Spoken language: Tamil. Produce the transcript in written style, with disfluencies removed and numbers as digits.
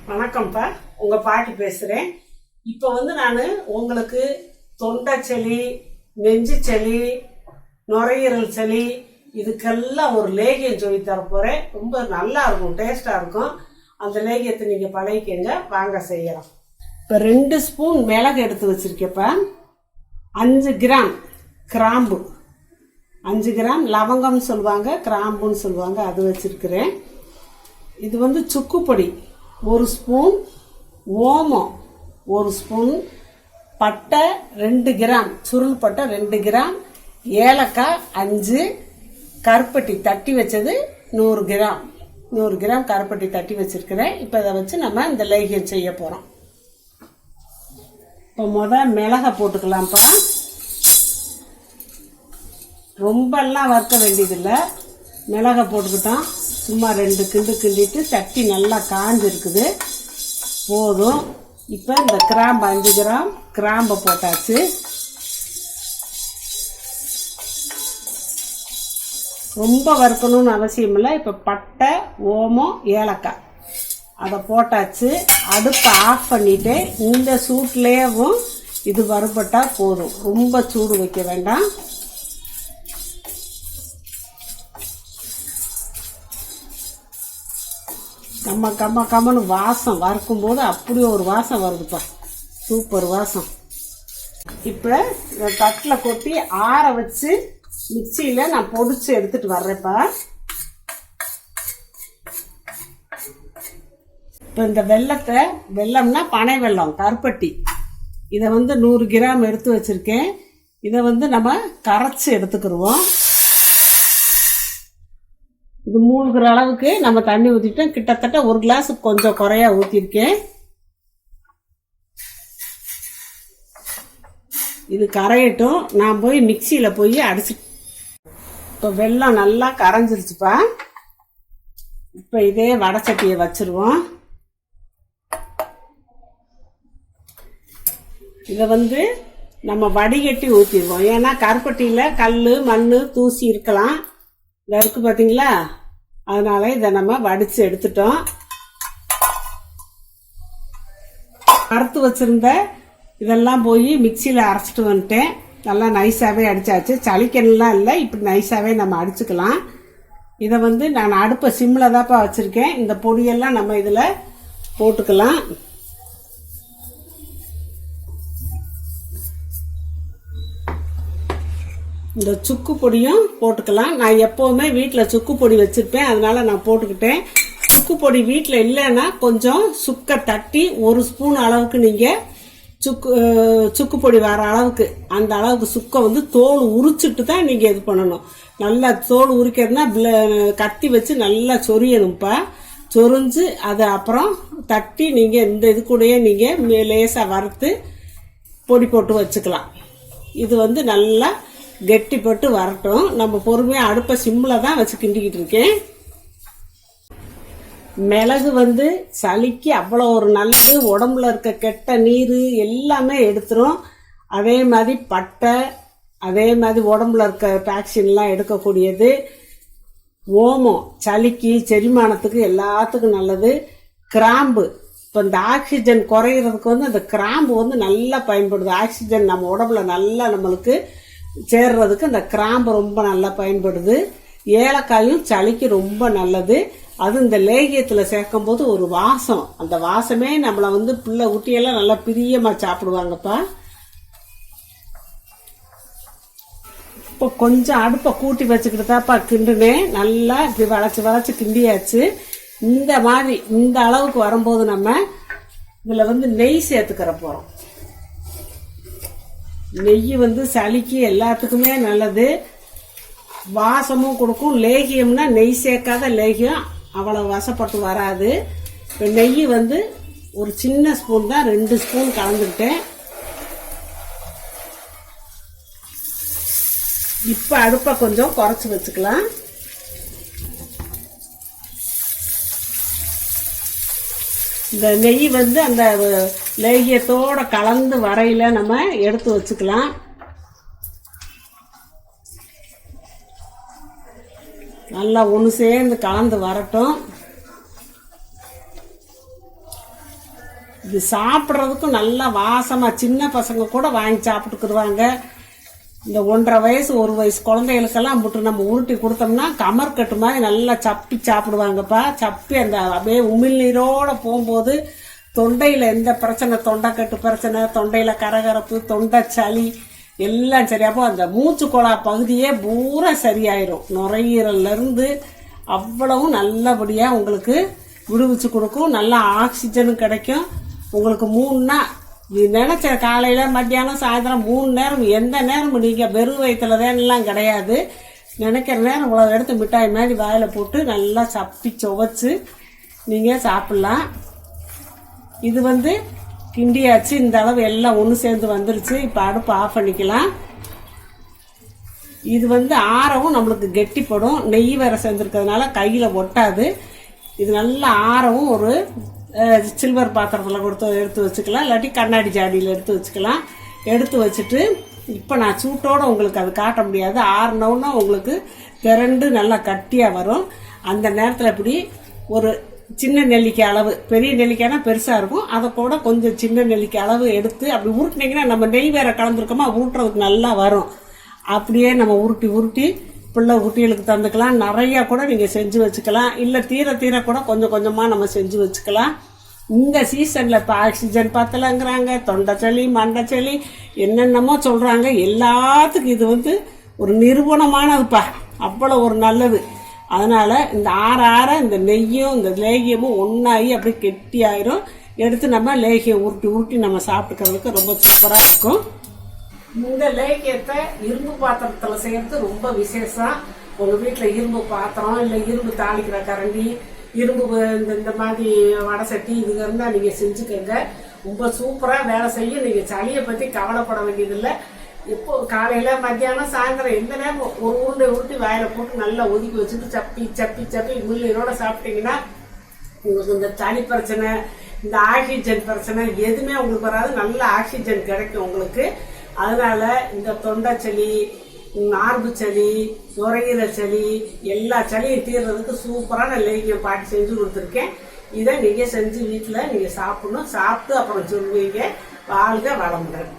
வணக்கம்ப்பா, உங்க பாட்டி பேசுறேன். இப்போ நான் உங்களுக்கு தொண்டை சளி, நெஞ்சு சளி, நுரையீரல் சளி இதுக்கெல்லாம் ஒரு லேகியம் சொல்லி தர போறேன். ரொம்ப நல்லா இருக்கும், டேஸ்டா இருக்கும். அந்த லேகியத்தை நீங்க பழகிக்கங்க, வாங்க செய்யலாம். இப்போ 2 ஸ்பூன் மிளகு எடுத்து வச்சிருக்கப்ப, 5 கிராம் கிராம்பு, 5 கிராம் லவங்கம்னு சொல்லுவாங்க, கிராம்புன்னு சொல்லுவாங்க, அது வச்சிருக்கிறேன். இது சுக்குப்பொடி 1 ஸ்பூன், ஓமம் 1 ஸ்பூன், பட்டை 2 கிராம், சுருள் பட்டை 2 கிராம், ஏலக்காய் 5, கருப்பட்டி தட்டி வச்சது 100 கிராம், 100 கிராம் கருப்பட்டி தட்டி வச்சிருக்கிறேன். இப்போ இதை வச்சு நம்ம இந்த லேகியம் செய்ய போறோம். இப்போ மிளகை போட்டுக்கலாம்ப்பா. ரொம்பலாம் வறுக்க வேண்டியதில்லை, மிளகை போட்டுக்கிட்டோம். சும்மா 2 கிண்டு கிண்டிட்டு தட்டி நல்லா காஞ்சிருக்குது, போதும். இப்போ இந்த கிராம்பு 5 கிராம் கிராம்பை போட்டாச்சு. ரொம்ப வறுக்கணும்னு அவசியம் இல்லை. இப்போ பட்டை, ஓமம், ஏலக்காய் அதை போட்டாச்சு. அடுப்பை ஆஃப் பண்ணிட்டு இந்த சூட்லேயும் இது வறுபட்டா போதும், ரொம்ப சூடு வைக்க வேண்டாம். கம்மன்னு வாசம், வறுக்கும் போது அப்படி ஒரு வாசம் வருதுப்பா, சூப்பர் வாசம். இப்போ தட்டில் கொட்டி ஆற வச்சு மிக்சியில் நான் பொடிச்சு எடுத்துட்டு வர்றேன்ப்பா. இப்போ இந்த வெல்லம்னா பனை வெல்லம், கருப்பட்டி, இதை 100 கிராம் எடுத்து வச்சிருக்கேன். இதை நம்ம கரைச்சி எடுத்துக்கிடுவோம். இது மூழ்கிற அளவுக்கு நம்ம தண்ணி ஊற்றிட்டோம். கிட்டத்தட்ட 1 கிளாஸ் கொஞ்சம் குறையா ஊற்றிருக்கேன். இது கரையட்டும், நான் போய் மிக்சியில் போய் அடிச்சு. இப்போ வெல்லம் நல்லா கரைஞ்சிருச்சுப்பா. இப்போ இதே வடச்சட்டியை வச்சிருவோம். இதை நம்ம வடிகட்டி ஊற்றிடுவோம். ஏன்னா கருப்பட்டியில் கல், மண், தூசி இருக்கலாம், இதை இருக்கு பார்த்தீங்களா, அதனால இதை நம்ம வடித்து எடுத்துட்டோம். அறுத்து வச்சிருந்த இதெல்லாம் போய் மிக்சியில் அரைச்சிட்டு வந்துட்டேன். நல்லா நைஸாகவே அடித்தாச்சு, சளிக்கணும்லாம் இல்லை, இப்படி நைஸாகவே நம்ம அடிச்சுக்கலாம். இதை நான் அடுப்பை சிம்மில் தான்ப்பா வச்சுருக்கேன். இந்த பொடியெல்லாம் நம்ம இதில் போட்டுக்கலாம். இந்த சுக்கு பொடியும் போட்டுக்கலாம். நான் எப்போவுமே வீட்டில் சுக்கு பொடி வச்சுருப்பேன், அதனால நான் போட்டுக்கிட்டேன். சுக்கு பொடி வீட்டில் இல்லைன்னா கொஞ்சம் சுக்கை தட்டி 1 ஸ்பூன் அளவுக்கு நீங்கள் சுக்கு பொடி வர அளவுக்கு, அந்த அளவுக்கு சுக்கை தோல் உரிச்சிட்டு தான் நீங்கள் இது பண்ணணும். நல்லா தோல் உரிக்கிறதுனா கத்தி வச்சு நல்லா சொரியணும்ப்பா. சொரிஞ்சு அதை அப்புறம் தட்டி நீங்கள் இந்த இது கூடயே நீங்கள் லேசாக வறுத்து பொடி போட்டு வச்சுக்கலாம். இது நல்லா கெட்டிப்பட்டு வரட்டும். நம்ம பொறுமையாக அடுப்பை சிம்மில் தான் வச்சு கிண்டிக்கிட்டு இருக்கேன். மிளகு சளிக்கு அவ்வளோ ஒரு நல்லது, உடம்புல இருக்க கெட்ட நீர் எல்லாமே எடுத்துரும். அதே மாதிரி பட்டை, அதே மாதிரி உடம்புல இருக்க டாக்ஸின்லாம் எடுக்கக்கூடியது. ஓமம் சளிக்கு, செரிமானத்துக்கு எல்லாத்துக்கும் நல்லது. கிராம்பு, இப்போ இந்த ஆக்சிஜன் குறையிறதுக்கு அந்த கிராம்பு நல்லா பயன்படுது. ஆக்சிஜன் நம்ம உடம்புல நல்லா நம்மளுக்கு சேர்றதுக்கு இந்த கிராம்பு ரொம்ப நல்லா பயன்படுது. ஏலக்காயும் சளிக்கு ரொம்ப நல்லது. அது இந்த லேகியத்தில் சேர்க்கும் போது ஒரு வாசம், அந்த வாசமே நம்மளை பிள்ளை குட்டியெல்லாம் நல்லா பிரியமா சாப்பிடுவாங்கப்பா. இப்போ கொஞ்சம் அடுப்பை கூட்டி வச்சுக்கிட்டு தான்ப்பா கிண்டுனேன். நல்லா இப்படி வளைச்சு கிண்டியாச்சு. இந்த மாதிரி இந்த அளவுக்கு வரும்போது நம்ம இதில் நெய் சேர்த்துக்கிற போகிறோம். நெய் சளிக்கு எல்லாத்துக்குமே நல்லது, வாசமும் கொடுக்கும். லேகியம்னா நெய் சேர்க்காத லேகியம் அவ்வளோ வசப்பட்டு வராது. இப்போ நெய் ஒரு சின்ன ஸ்பூன் தான், 2 ஸ்பூன் கலந்துக்கிட்டேன். இப்போ அடுப்பை கொஞ்சம் குறைச்சி வச்சுக்கலாம். இந்த நெய் அந்த லேகியத்தோட கலந்து வரையில நம்ம எடுத்து வச்சுக்கலாம். நல்லா ஒன்று சேர்ந்து கலந்து வரட்டும். இது சாப்பிட்றதுக்கும் நல்லா வாசமாக சின்ன பசங்க கூட வாங்கி சாப்பிட்டுக்குருவாங்க. இந்த 1.5 வயசு 1 வயசு குழந்தைகளுக்கெல்லாம் போட்டு நம்ம உருட்டி கொடுத்தோம்னா கமர்கட்டு மாதிரி நல்லா சப்பி சாப்பிடுவாங்கப்பா. சப்பி அந்த அப்படியே உமிழ்நீரோட போகும்போது தொண்டையில் எந்த பிரச்சனை, தொண்டைக்கட்டு பிரச்சனை, தொண்டையில் கரகரப்பு, தொண்டை சளி எல்லாம் சரியாப்போ அந்த மூச்சு குழா பகுதியே பூரா சரியாயிரும். நுரையீரல்லேருந்து அவ்வளவும் நல்லபடியாக உங்களுக்கு விடுவிச்சு கொடுக்கும். நல்லா ஆக்சிஜனும் கிடைக்கும். உங்களுக்கு 3 நாள் நீ நினைச்ச காலையில் மத்தியானம் சாயந்தரம் 3 நேரம் எந்த நேரமும் நீங்கள் வெறும் வயிற்றுல வேணும்லாம் கிடையாது. நினைக்கிற நேரம் இவ்வளோ எடுத்து மிட்டாய் மாதிரி வாயில் போட்டு நல்லா சப்பி சுவைச்சு நீங்கள் சாப்பிட்லாம். இது கிண்டியாச்சு. இந்த அளவு எல்லாம் ஒன்று சேர்ந்து வந்துருச்சு. இப்போ அடுப்பு ஆஃப் பண்ணிக்கலாம். இது ஆரவும் நம்மளுக்கு கெட்டிப்படும். நெய் வேற சேர்ந்துருக்கிறதுனால கையில் ஒட்டாது. இது நல்லா ஆரவும் ஒரு சில்வர் பாத்திரத்தில் கொடுத்து எடுத்து வச்சுக்கலாம். இல்லாட்டி கண்ணாடி ஜாடியில் எடுத்து வச்சுக்கலாம். எடுத்து வச்சுட்டு இப்போ நான் சூட்டோடு உங்களுக்கு அது காட்ட முடியாது. ஆறுனவுன்னா உங்களுக்கு திரண்டு நல்லா கட்டியாக வரும். அந்த நேரத்தில் இப்படி ஒரு சின்ன நெல்லிக்காய் அளவு, பெரிய நெல்லிக்காய்னா பெருசாக இருக்கும், அதை கூட கொஞ்சம் சின்ன நெல்லிக்காய் அளவு எடுத்து அப்படி உருட்டினீங்கன்னா நம்ம நெய் வேற கலந்துருக்கோமா உருட்டுறதுக்கு நல்லா வரும். அப்படியே நம்ம உருட்டி பிள்ளை குட்டிகளுக்கு தந்துக்கலாம். நிறையா கூட நீங்கள் செஞ்சு வச்சுக்கலாம். இல்லை தீர கூட கொஞ்சம் கொஞ்சமாக நம்ம செஞ்சு வச்சுக்கலாம். இந்த சீசனில் இப்போ ஆக்சிஜன் பத்தலைங்கிறாங்க, தொண்டை சளி, மண்டை சளி என்னென்னமோ சொல்கிறாங்க. எல்லாத்துக்கும் இது ஒரு நிரூபணமானதுப்பா. அவ்வளோ ஒரு நல்லது. அதனால் இந்த ஆற இந்த நெய்யும் இந்த லேகியமும் ஒன்றாகி அப்படி கெட்டி ஆயிரும். எடுத்து நம்ம லேகியம் உருட்டி நம்ம சாப்பிட்டுக்கிறதுக்கு ரொம்ப சூப்பராக இருக்கும். இந்த லேகியத்தை இரும்பு பாத்திரத்தில் செய்யறது ரொம்ப விசேஷம். உங்கள் வீட்டில் இரும்பு பாத்திரம் இல்லை இரும்பு தாளிக்கிற கரண்டி, இரும்பு இந்த மாதிரி வடை சட்டி இது இருந்தால் நீங்கள் செஞ்சுக்கோங்க. ரொம்ப சூப்பராக வேலை செய்யும். நீங்கள் சளியை பற்றி கவலைப்பட வேண்டியதில்லை. இப்போ காலையில் மத்தியானம் சாயந்தரம் எந்த நேரம் ஒரு உருண்டை உருட்டி வாயில போட்டு நல்லா ஒதுக்கி வச்சுட்டு சப்பி முள்ளீரோட சாப்பிட்டீங்கன்னா உங்களுக்கு இந்த சளி பிரச்சனை, இந்த ஆக்சிஜன் பிரச்சனை எதுவுமே உங்களுக்கு வராது. நல்ல ஆக்சிஜன் கிடைக்கும் உங்களுக்கு. அதனால இந்த தொண்டை சளி, மார்பு சளி, நுரையீரல் சளி எல்லா சளியும் தீர்றதுக்கு சூப்பரான லேகியம் பாட்டி செஞ்சு கொடுத்துருக்கேன். இதை நீங்கள் செஞ்சு வீட்டில் நீங்கள் சாப்பிடணும். சாப்பிட்டு அப்புறம் சொல்லுவீங்க. வாழ்க வளமுடன்.